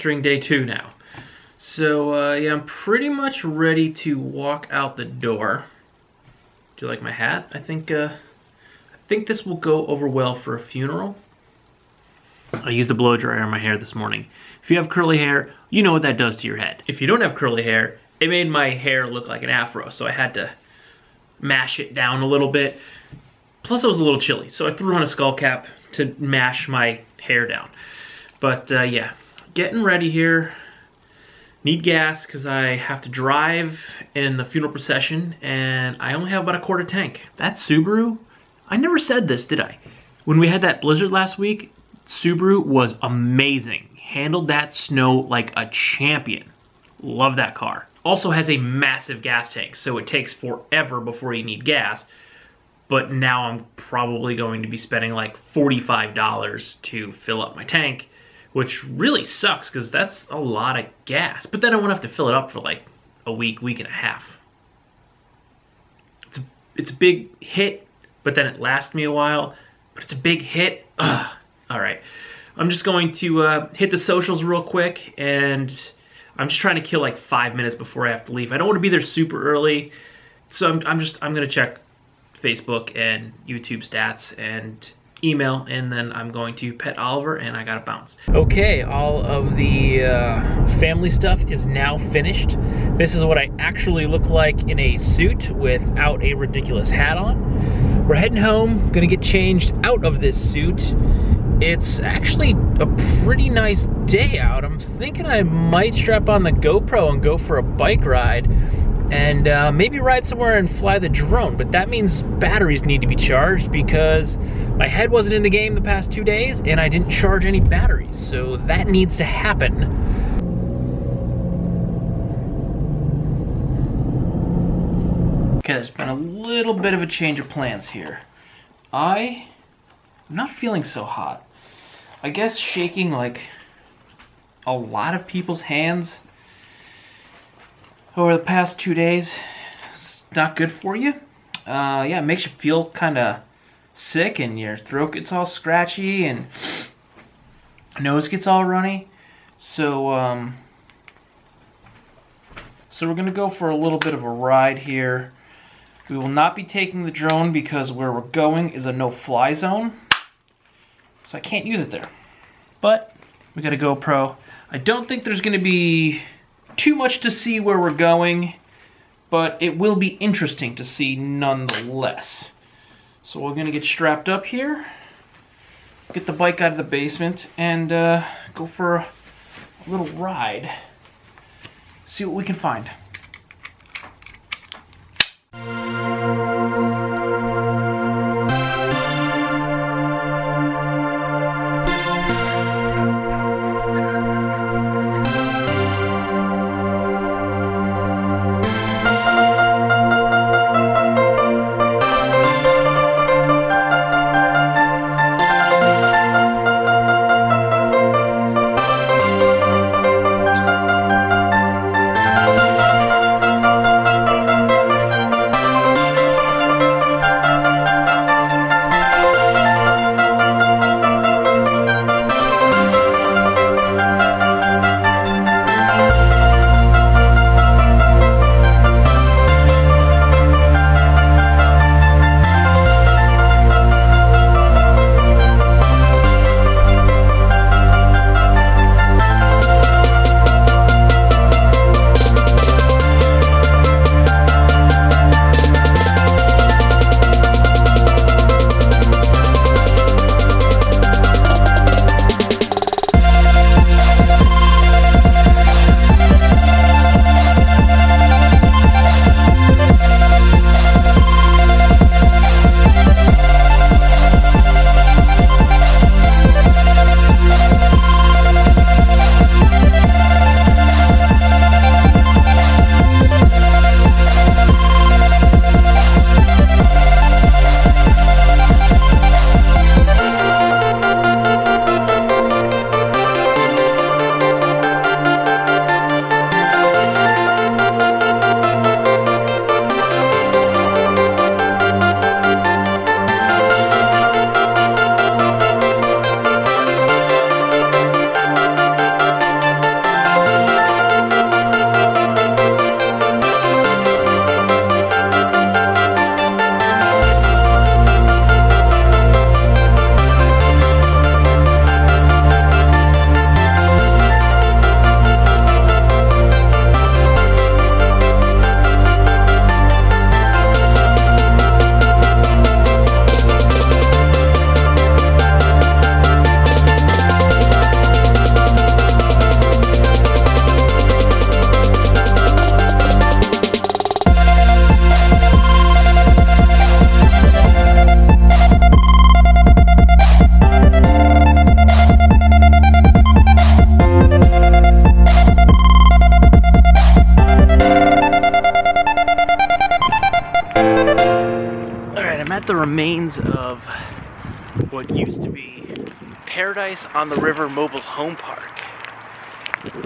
entering day 2 now. So yeah, I'm pretty much ready to walk out the door. Do you like my hat? I think this will go over well for a funeral. I used a blow dryer on my hair this morning. If you have curly hair, you know what that does to your head. If you don't have curly hair, it made my hair look like an afro, so I had to mash it down a little bit. Plus it was a little chilly, so I threw on a skull cap to mash my hair down. But yeah, getting ready here. Need gas because I have to drive in the funeral procession and I only have about a quarter tank. That Subaru, I never said this, did I? When we had that blizzard last week, Subaru was amazing. Handled that snow like a champion. Love that car. Also has a massive gas tank, so it takes forever before you need gas. But now I'm probably going to be spending like $45 to fill up my tank, which really sucks because that's a lot of gas. But then I won't have to fill it up for like a week, week and a half. It's a big hit, but then it lasts me a while. But it's a big hit. Ugh. All right. I'm just going to hit the socials real quick, and I'm just trying to kill like 5 minutes before I have to leave. I don't want to be there super early, so I'm gonna check Facebook and YouTube stats and email, and then I'm going to pet Oliver, and I gotta bounce. Okay, all of the family stuff is now finished. This is what I actually look like in a suit without a ridiculous hat on. We're heading home, gonna get changed out of this suit. It's actually a pretty nice day out. I'm thinking I might strap on the GoPro and go for a bike ride and maybe ride somewhere and fly the drone, but that means batteries need to be charged because my head wasn't in the game the past 2 days and I didn't charge any batteries, so that needs to happen. Okay, there's been a little bit of a change of plans here. I'm not feeling so hot. I guess shaking like a lot of people's hands over the past 2 days is not good for you. Yeah, it makes you feel kind of sick and your throat gets all scratchy and nose gets all runny. So we're gonna go for a little bit of a ride here. We will not be taking the drone because where we're going is a no-fly zone. So I can't use it there. But we got a GoPro. I don't think there's gonna be too much to see where we're going, but it will be interesting to see nonetheless. So we're gonna get strapped up here, get the bike out of the basement, and go for a little ride. See what we can find. the remains of what used to be Paradise on the River Mobil Home Park.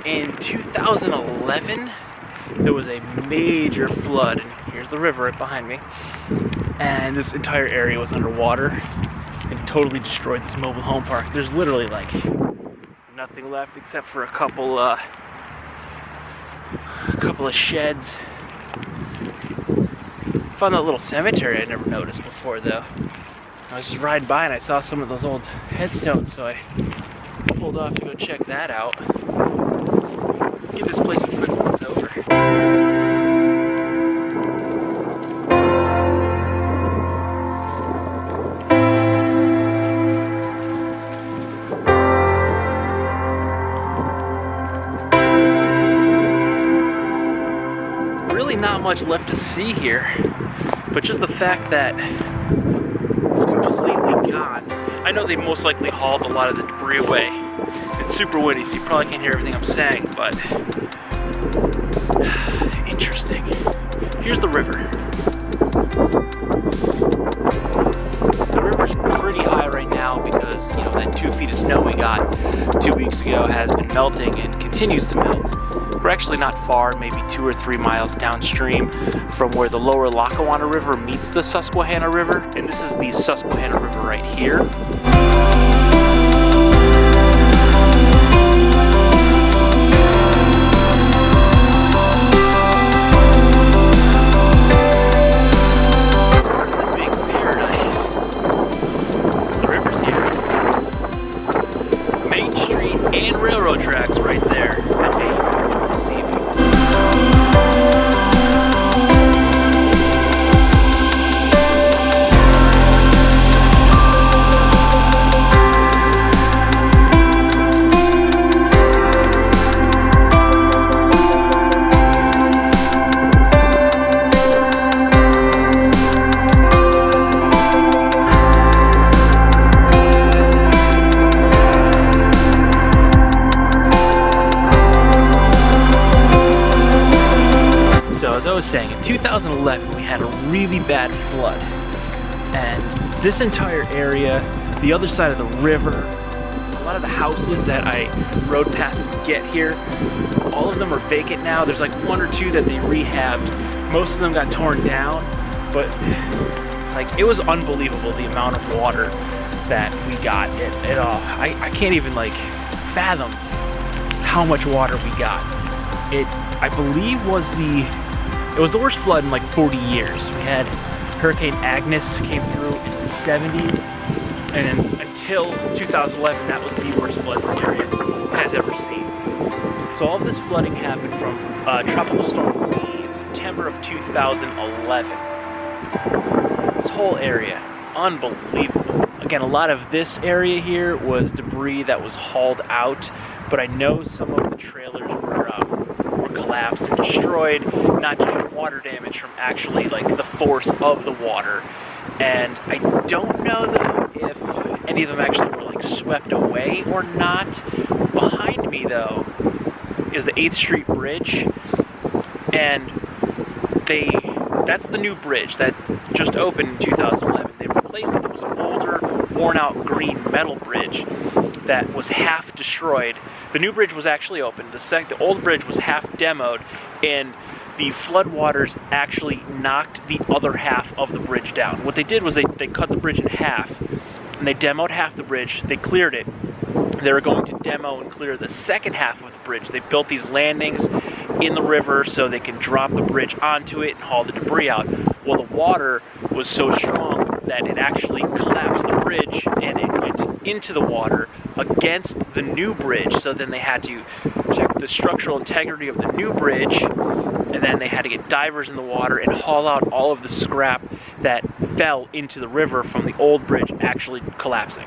In 2011, there was a major flood, and here's the river right behind me, and this entire area was underwater and totally destroyed this mobile home park. There's literally like nothing left except for a couple of sheds. Found that little cemetery I'd never noticed before though. I was just riding by and I saw some of those old headstones, so I pulled off to go check that out. Give this place a quick once over. Really not much left to see here, but just the fact that it's completely gone. I know they most likely hauled a lot of the debris away. It's super windy, so you probably can't hear everything I'm saying, but interesting. Here's the river. The river's pretty high right now because, you know, that 2 feet of snow we got 2 weeks ago has been melting and continues to melt. We're actually not far, maybe 2 or 3 miles downstream from where the lower Lackawanna River meets the Susquehanna River, and this is the Susquehanna River right here. Railroad tracks right there. That may is deceiving. As I was saying, in 2011 we had a really bad flood, and this entire area, the other side of the river, a lot of the houses that I rode past to get here, all of them are vacant now. There's like 1 or 2 that they rehabbed. Most of them got torn down, but like it was unbelievable the amount of water that we got. I can't even like fathom how much water we got. I believe it was the worst flood in like 40 years. We had Hurricane Agnes came through in the 70s, and until 2011, that was the worst flood the area has ever seen. So all of this flooding happened from Tropical Storm Lee in September of 2011. This whole area, unbelievable. Again, a lot of this area here was debris that was hauled out, but I know some of the trailers were collapsed and destroyed, not just from water damage, from actually like the force of the water. And I don't know though if any of them actually were like swept away or not. Behind me though is the 8th Street Bridge, and that's the new bridge that just opened in 2011. They replaced it. It was an older, worn out green metal bridge that was half destroyed. The new bridge was actually open. The old bridge was half demoed, and the floodwaters actually knocked the other half of the bridge down. What they did was they cut the bridge in half, and they demoed half the bridge. They cleared it. They were going to demo and clear the second half of the bridge. They built these landings in the river so they can drop the bridge onto it and haul the debris out. Well, the water was so strong that it actually collapsed the bridge and it went into the water against the new bridge. So then they had to check the structural integrity of the new bridge, and then they had to get divers in the water and haul out all of the scrap that fell into the river from the old bridge actually collapsing.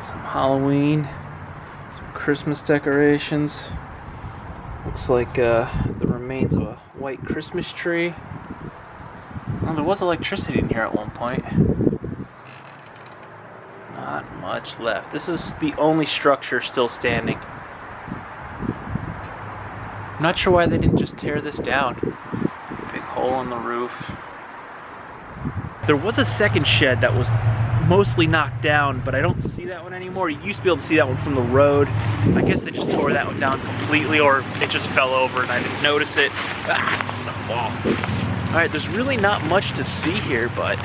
Some Halloween, some Christmas decorations. Looks like the remains of a white Christmas tree. Well, there was electricity in here at one point. Not much left. This is the only structure still standing. I'm not sure why they didn't just tear this down. Big hole in the roof. There was a second shed that was mostly knocked down, but I don't see that one anymore. You used to be able to see that one from the road. I guess they just tore that one down completely, or it just fell over and I didn't notice it. Ah, I'm gonna fall. All right, there's really not much to see here, but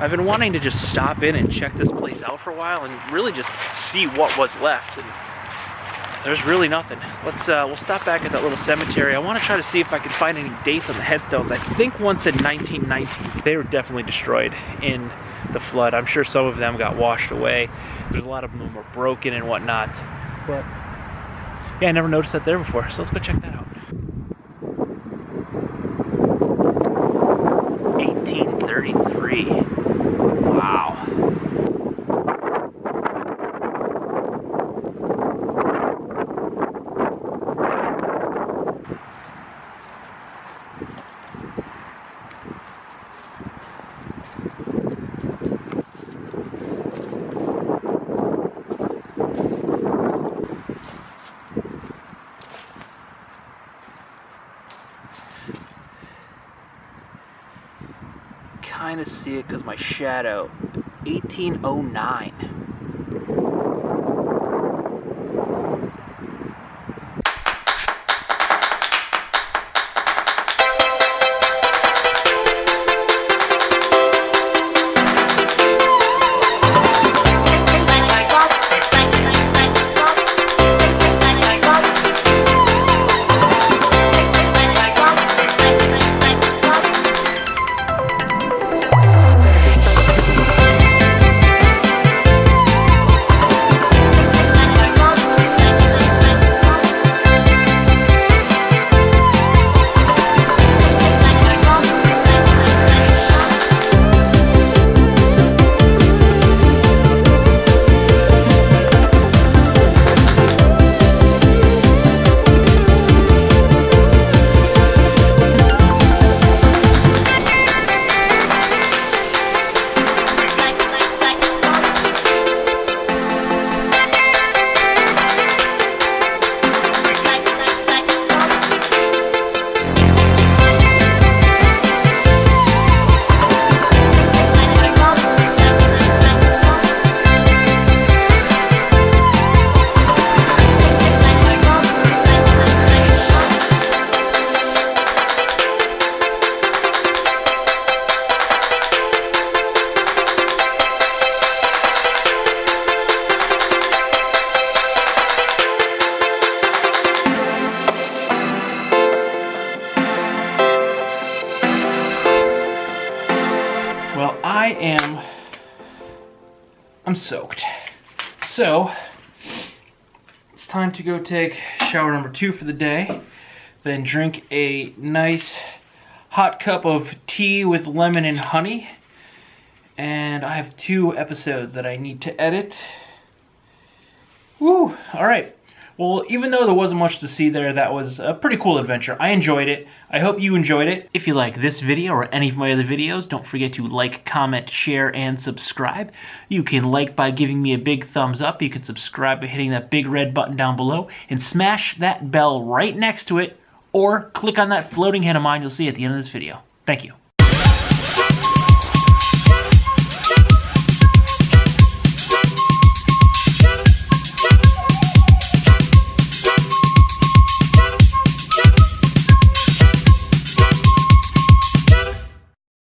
I've been wanting to just stop in and check this place out for a while and really just see what was left. And there's really nothing. We'll stop back at that little cemetery. I want to try to see if I can find any dates on the headstones. I think one said 1919. They were definitely destroyed in the flood. I'm sure some of them got washed away. There's a lot of them were broken and whatnot. But yeah, I never noticed that there before. So let's go check that out. 1833. Wow. Kind of see it because my shadow. 1809. Well, I'm soaked. So, it's time to go take shower number 2 for the day. Then drink a nice hot cup of tea with lemon and honey. And I have 2 episodes that I need to edit. Woo! Alright. Well, even though there wasn't much to see there, that was a pretty cool adventure. I enjoyed it. I hope you enjoyed it. If you like this video or any of my other videos, don't forget to like, comment, share, and subscribe. You can like by giving me a big thumbs up. You can subscribe by hitting that big red button down below and smash that bell right next to it, or click on that floating head of mine you'll see at the end of this video. Thank you.